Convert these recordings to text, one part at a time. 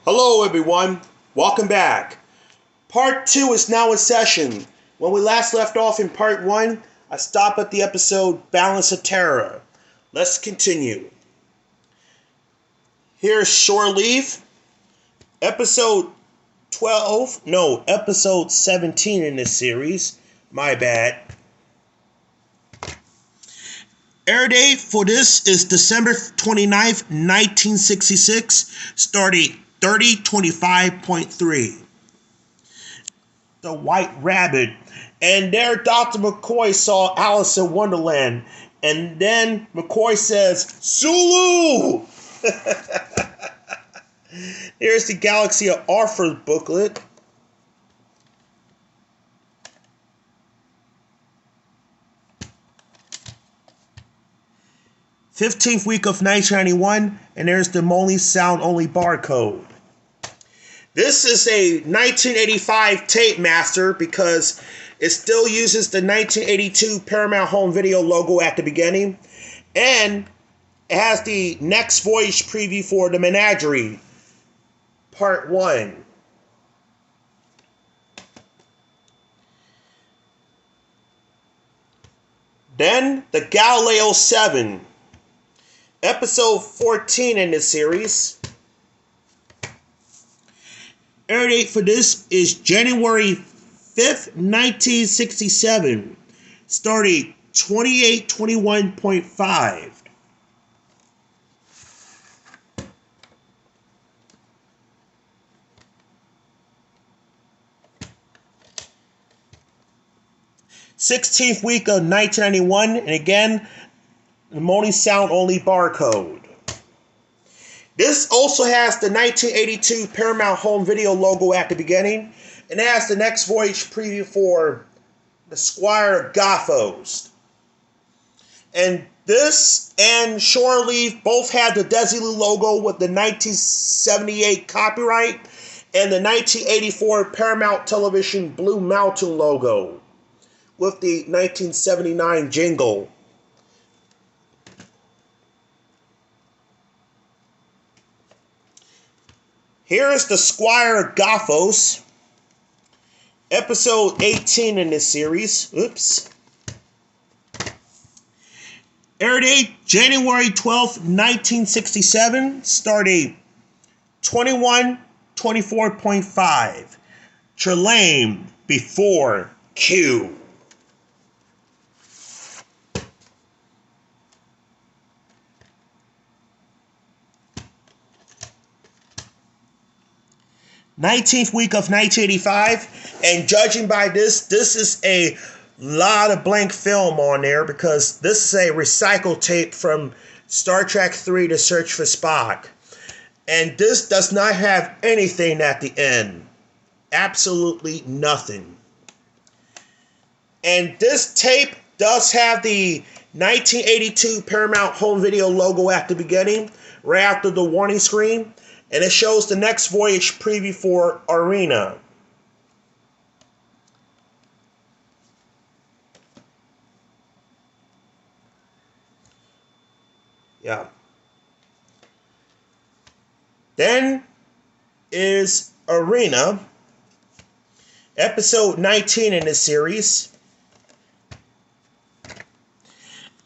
Hello everyone, welcome back. Part 2 is now in session. When we last left off in Part 1, I stopped at the episode Balance of Terror. Let's continue. Here's Shore Leave, episode 17 in this series. My bad. Air date for this is December 29th, 1966, starting 3025.3. The White Rabbit. And there Dr. McCoy saw Alice in Wonderland. And then McCoy says, Sulu! Here's the Galaxy of Arthur booklet. '15th week of 1991, and there's the Molly sound only barcode. This is a 1985 tape master because it still uses the 1982 Paramount Home Video logo at the beginning, and it has the Next Voyage preview for The Menagerie, Part 1. Then the Galileo 7. Episode 14 in this series. Air date for this is January 5th, 1967, starting 2821.5. '16th week of 1991, and again, the Moni sound only barcode. This also has the 1982 Paramount Home Video logo at the beginning, and it has the Next Voyage preview for the Squire of Gothos. And this and Shore Leave both have the Desilu logo with the 1978 copyright and the 1984 Paramount Television Blue Mountain logo with the 1979 jingle. Here is the Squire of Gothos, episode 18 in this series. Air date January 12th, 1967, starting 2124.5. Trelane before Q. '19th week of 1985, and judging by this is a lot of blank film on there because this is a recycled tape from Star Trek III: The Search for Spock, and this does not have anything at the end, absolutely nothing. And this tape does have the 1982 Paramount Home Video logo at the beginning, right after the warning screen. And it shows the Next Voyage preview for Arena. Yeah. Then is Arena, episode 19 in this series.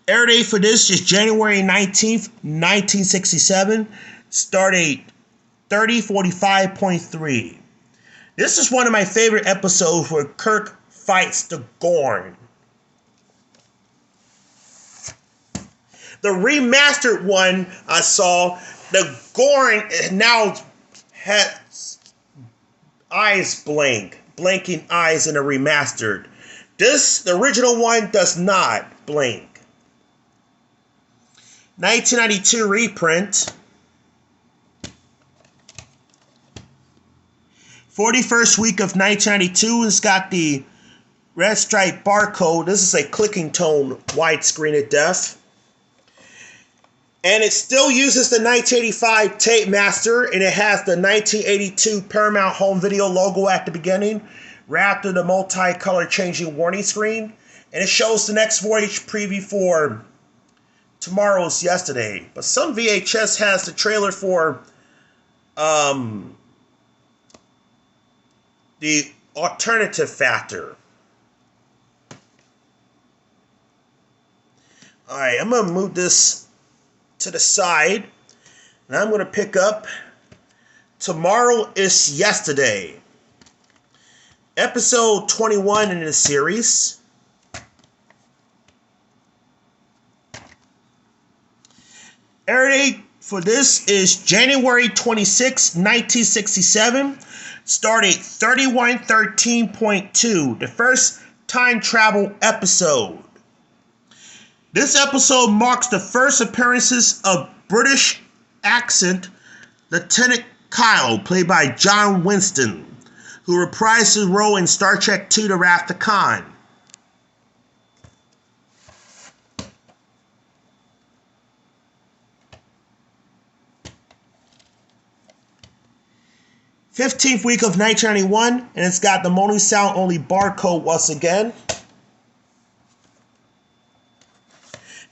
Air date for this is January 19th, 1967. Start date 3045.3. This is one of my favorite episodes where Kirk fights the Gorn. The remastered one I saw, the Gorn now has eyes blinking eyes in a remastered. The original one does not blink. 1992 reprint. 41st week of 1992, it's got the red stripe barcode. This is a clicking tone widescreen at def. And it still uses the 1985 tape master, and it has the 1982 Paramount Home Video logo at the beginning, right after the multicolor changing warning screen. And it shows the Next Voyage preview for Tomorrow's Yesterday. But some VHS has the trailer for the alternative factor. Alright, I'm going to move this to the side. And I'm going to pick up Tomorrow is Yesterday. Episode 21 in the series. Air date for this is January 26, 1967. Stardate 3113.2. The first time travel episode. This episode marks the first appearances of British accent Lieutenant Kyle, played by John Winston, who reprised his role in Star Trek II: The Wrath of Khan. '15th week of 1991, and it's got the moaning sound only barcode once again.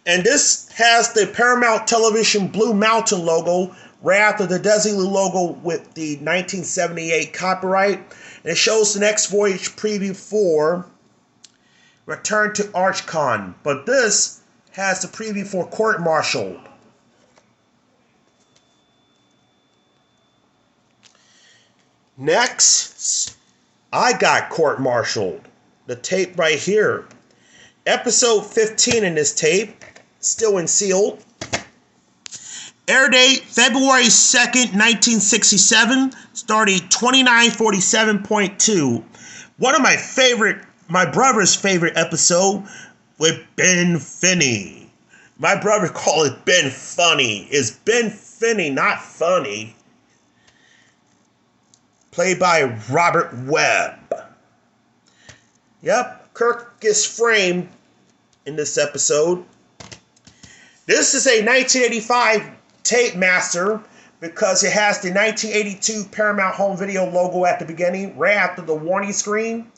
And this has the Paramount Television Blue Mountain logo right after the Desilu logo with the 1978 copyright. And it shows the next voyage preview for Return to Archon. But this has the preview for Court Martialed. Next, I got Court Martialed. The tape right here. Episode 15 in this tape. Still in sealed. Air date February 2nd, 1967. Starting 2947.2. One of my brother's favorite episode with Ben Finney. My brother called it Ben Funny. It's Ben Finney, not funny. Played by Robert Webb. Yep, Kirk gets framed in this episode. This is a 1985 tape master because it has the 1982 Paramount Home Video logo at the beginning, right after the warning screen.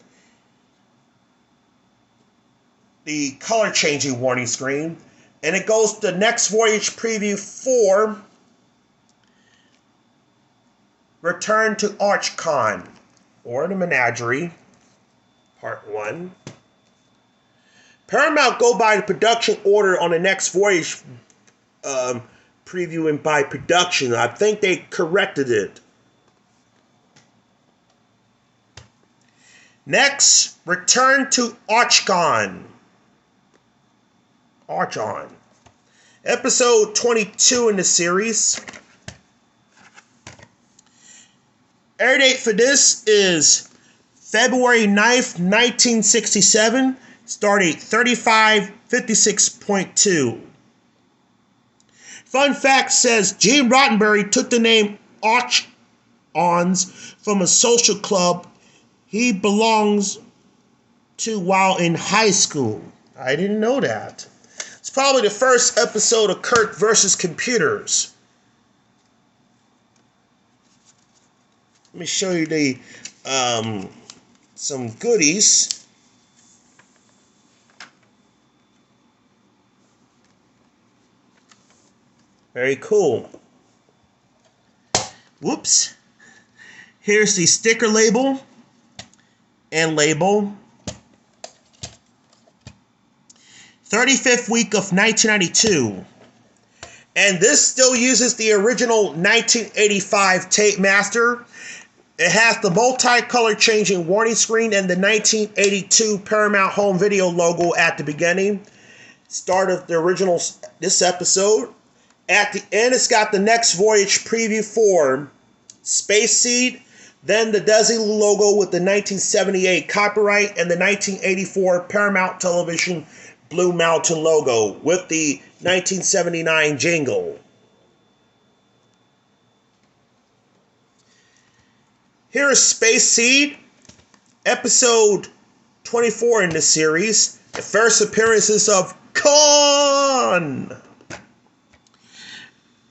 The color changing warning screen. And it goes to the next voyage preview for Return to Archon, or the Menagerie, Part 1. Paramount go by the production order on the next voyage previewing by production. I think they corrected it. Next, Return to Archon. Episode 22 in the series. Air date for this is February 9th, 1967. Start date 3556.2. Fun fact says Gene Roddenberry took the name Archons from a social club he belongs to while in high school. I didn't know that. It's probably the first episode of Kirk versus Computers. Let me show you the some goodies. Very cool. Whoops. Here's the sticker label and label. 35th week of 1992. And this still uses the original 1985 tape master. It has the multicolor changing warning screen and the 1982 Paramount Home Video logo at the beginning. Start of the original this episode. At the end, it's got the next voyage preview for Space Seed, then the Desilu logo with the 1978 copyright and the 1984 Paramount Television Blue Mountain logo with the 1979 jingle. Here is Space Seed, episode 24 in the series, the first appearances of Khan.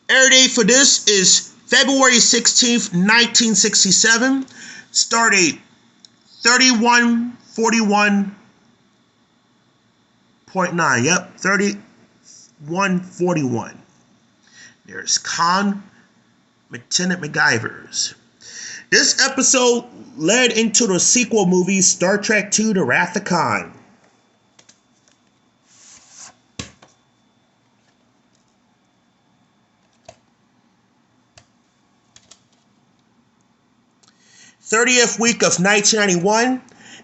Air date for this is February 16th, 1967. Start date 3141.9. Yep, 3141. There's Khan, Lieutenant MacGyvers. This episode led into the sequel movie Star Trek II: The Wrath of Khan. '30th week of 1991,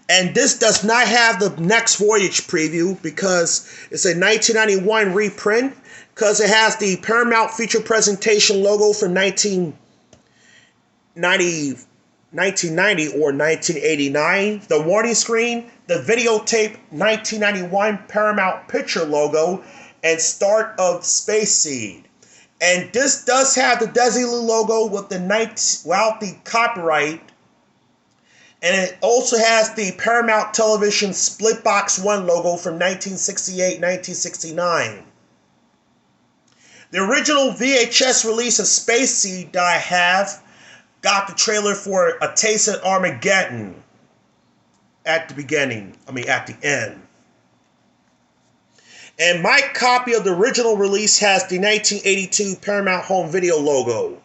and this does not have the next voyage preview because it's a 1991 reprint, because it has the Paramount feature presentation logo from 1990 or 1989, the warning screen, the videotape 1991 Paramount picture logo, and start of Space Seed. And this does have the Desilu logo with the copyright, and it also has the Paramount Television Split Box 1 logo from 1968-1969. The original VHS release of Space Seed that I have got the trailer for A Taste of Armageddon at the end. And my copy of the original release has the 1982 Paramount Home Video logo.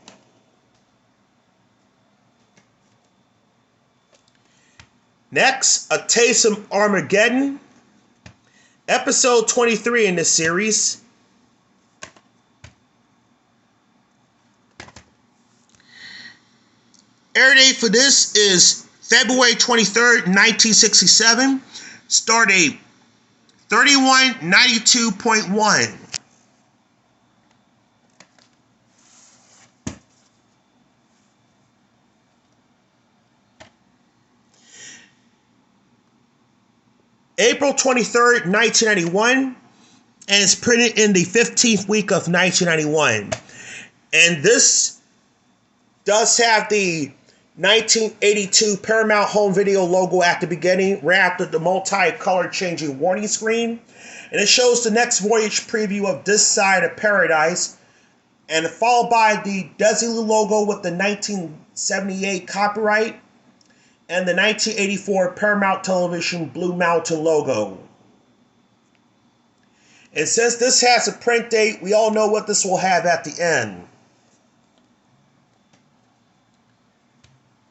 Next, A Taste of Armageddon, episode 23 in this series. Air date for this is February 23rd, 1967. Start date 3192.1. April 23rd, 1991, and it's printed in the 15th week of 1991. And this does have the 1982 Paramount Home Video logo at the beginning, wrapped with the multi-color changing warning screen. And it shows the next voyage preview of This Side of Paradise, and followed by the Desilu logo with the 1978 copyright and the 1984 Paramount Television Blue Mountain logo. And since this has a print date, we all know what this will have at the end.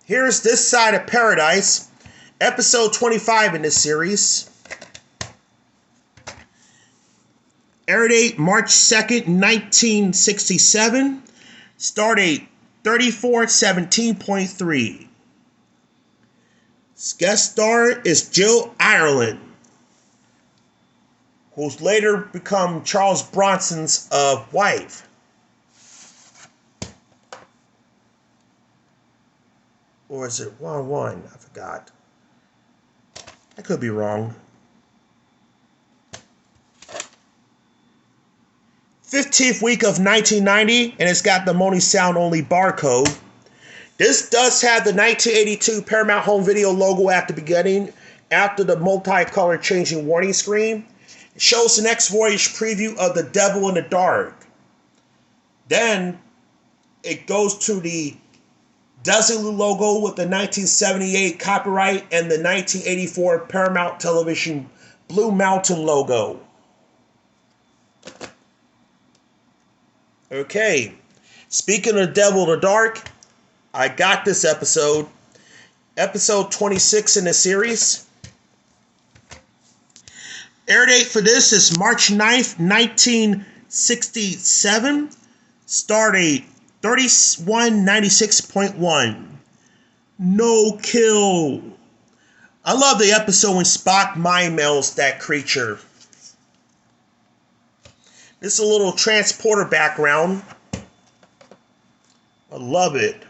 Here's This Side of Paradise, episode 25 in this series. Air date March 2nd, 1967. Start date 3417.3. Guest star is Jill Ireland, who's later become Charles Bronson's wife. Or is it 1-1? I forgot. I could be wrong. 15th week of 1990, and it's got the Mourns sound only barcode. This does have the 1982 Paramount Home Video logo at the beginning, after the multicolor changing warning screen. It shows the next voyage preview of The Devil in the Dark. Then it goes to the Desilu logo with the 1978 copyright and the 1984 Paramount Television Blue Mountain logo. Okay, speaking of Devil in the Dark, I got this episode 26 in the series. Air date for this is March 9th, 1967. Start date 3196.1. No kill. I love the episode when Spock mind melds that creature. This is a little transporter background. I love it.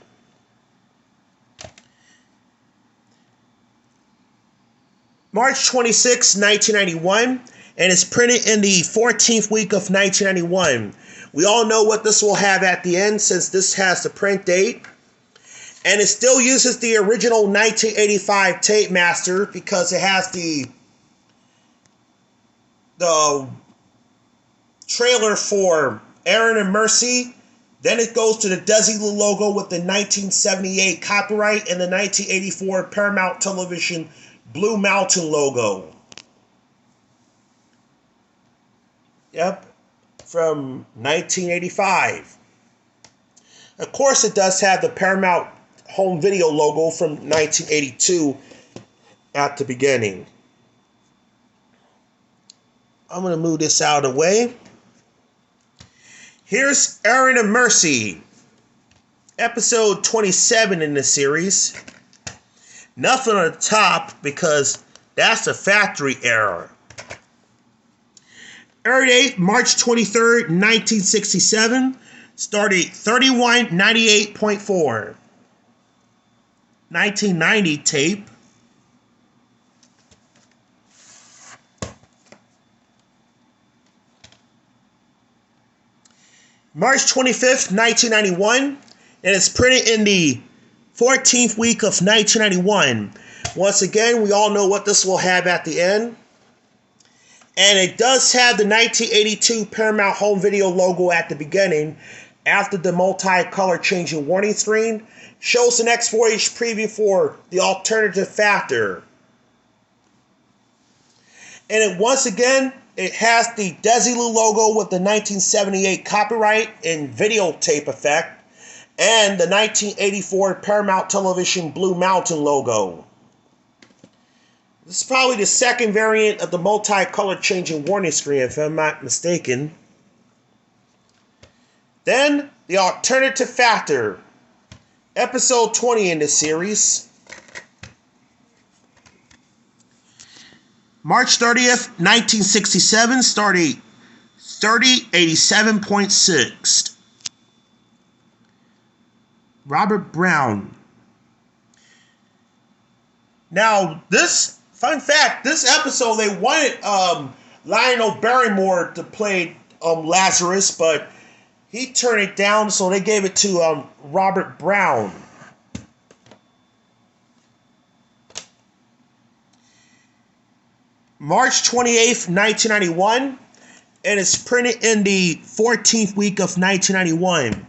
March 26, 1991, and it's printed in the 14th week of 1991. We all know what this will have at the end, since this has the print date. And it still uses the original 1985 tape master, because it has the trailer for Errand of Mercy. Then it goes to the Desilu logo with the 1978 copyright and the 1984 Paramount Television Blue Mountain logo. Yep, from 1985. Of course, it does have the Paramount home video logo from 1982 at the beginning. I'm going to move this out of the way. Here's Errand of Mercy, episode 27 in the series. Nothing on the top because that's a factory error. Air date March 23rd, 1967. Start date 3198.4. 1990 tape. March 25th, 1991. And it's printed in the 14th week of 1991. Once again, we all know what this will have at the end. And it does have the 1982 Paramount Home Video logo at the beginning. After the multi-color changing warning screen, shows the next voyage preview for the alternative factor. And once again, it has the Desilu logo with the 1978 copyright and videotape effect, and the 1984 Paramount Television Blue Mountain logo. This is probably the second variant of the multi-color changing warning screen, if I'm not mistaken. Then, the alternative factor, episode 20 in this series. March 30th, 1967, start date 3087.6. Robert Brown. Now, fun fact, this episode, they wanted Lionel Barrymore to play Lazarus, but he turned it down, so they gave it to Robert Brown. March 28th, 1991, and it's printed in the 14th week of 1991.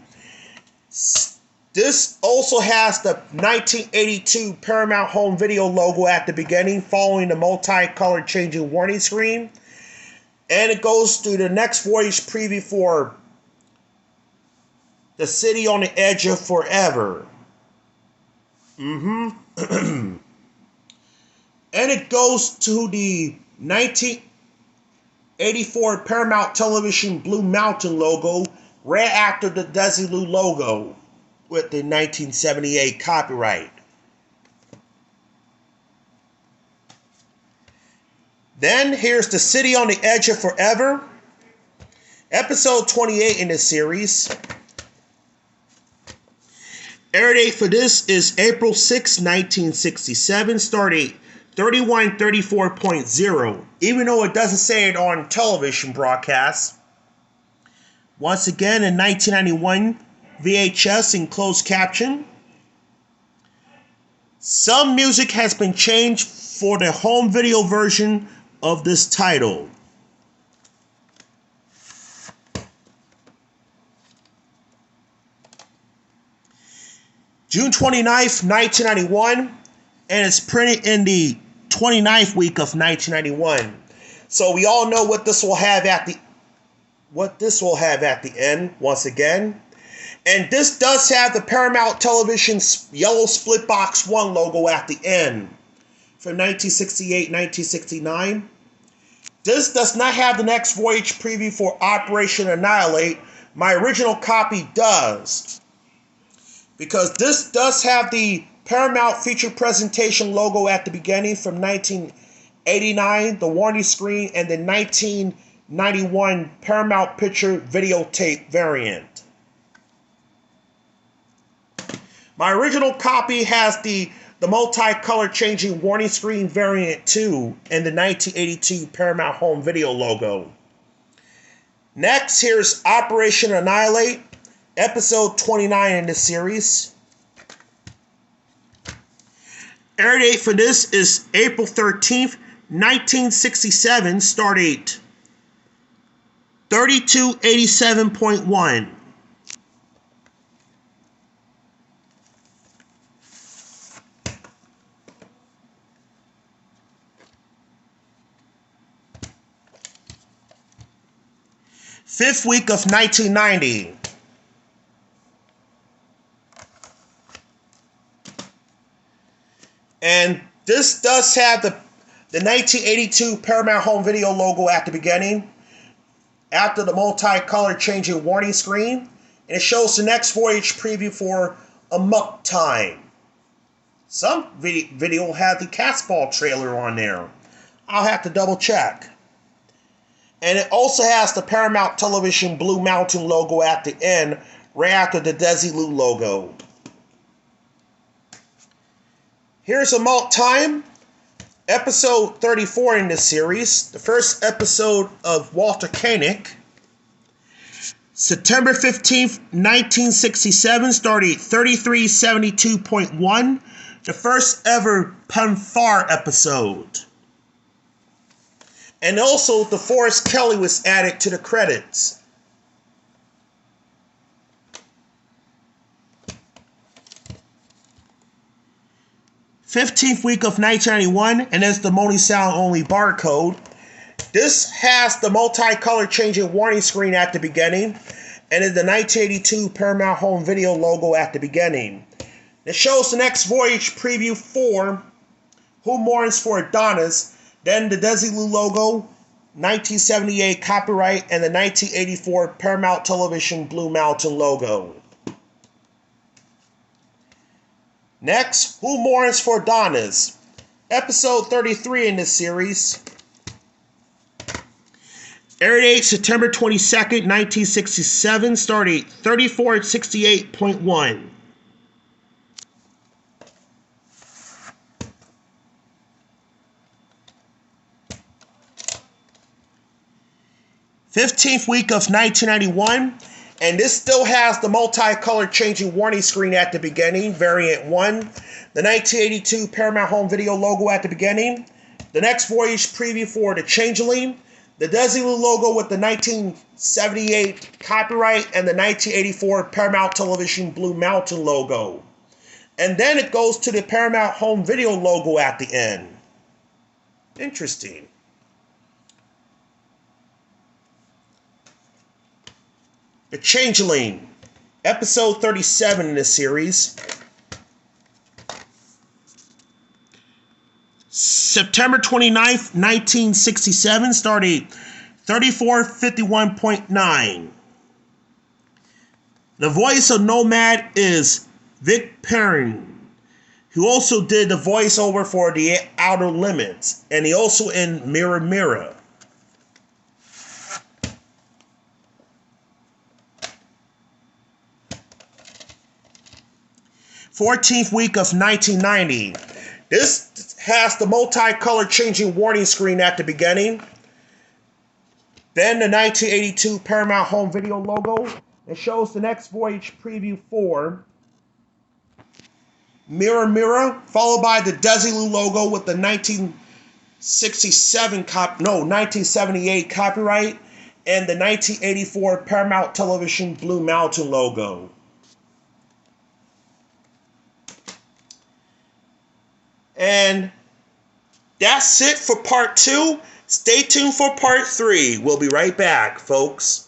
This also has the 1982 Paramount Home Video logo at the beginning, following the multi-color changing warning screen. And it goes through the next voyage preview for The City on the Edge of Forever. And it goes to the 1984 Paramount Television Blue Mountain logo, right after the Desilu logo, with the 1978 copyright. Then here's The City on the Edge of Forever, episode 28 in this series. Air date for this is April 6, 1967, start date 3134.0, even though it doesn't say it on television broadcasts. Once again, in 1991, VHS in closed caption. Some music has been changed for the home video version of this title. June 29th, 1991, and it's printed in the 29th week of 1991. So we all know what this will have at the end once again. And this does have the Paramount Television's yellow split box 1 logo at the end from 1968-1969. This does not have the next voyage preview for Operation Annihilate. My original copy does, because this does have the Paramount feature presentation logo at the beginning from 1989, the warning screen, and the 1991 Paramount Picture videotape variant. My original copy has the multi-color changing warning screen variant 2 and the 1982 Paramount Home Video logo. Next, here's Operation Annihilate, episode 29 in this series. Air date for this is April 13th, 1967, start date 3287.1. Fifth week of 1990. And this does have the 1982 Paramount Home Video logo at the beginning, after the multicolored changing warning screen, and it shows the next voyage preview for Amok Time. Some video had the Castball trailer on there. I'll have to double check. And it also has the Paramount Television Blue Mountain logo at the end, right after the Desilu logo. Here's Amok Time, episode 34 in this series, the first episode of Walter Koenig. September 15th, 1967, started 3372.1, the first ever Punfar episode. And also, DeForest Kelley was added to the credits. "15th week of 1991, and it's the Moaning Sound only barcode. This has the multicolored changing warning screen at the beginning, and is the 1982 Paramount Home Video logo at the beginning. It shows the next voyage preview for Who Mourns for Adonais, then the Desilu logo, 1978 copyright, and the 1984 Paramount Television Blue Mountain logo. Next, Who Mourns for Adonais, episode 33 in this series. Air date September 22nd, 1967, started 3468.1. "15th week of 1991, and this still has the multicolored changing warning screen at the beginning, variant 1, the 1982 Paramount Home Video logo at the beginning, the next voyage preview for the Changeling, the Desilu logo with the 1978 copyright, and the 1984 Paramount Television Blue Mountain logo. And then it goes to the Paramount Home Video logo at the end. Interesting. The Changeling, episode 37 in this series. September 29th, 1967, started 3451.9. The voice of Nomad is Vic Perrin, who also did the voiceover for The Outer Limits, and he also in Mirror Mirror. "14th week of 1990. This has the multicolored changing warning screen at the beginning. Then the 1982 Paramount Home Video logo. It shows the next voyage preview for Mirror Mirror, followed by the Desilu logo with the 1978 copyright, and the 1984 Paramount Television Blue Mountain logo. And that's it for part 2. Stay tuned for part 3. We'll be right back, folks.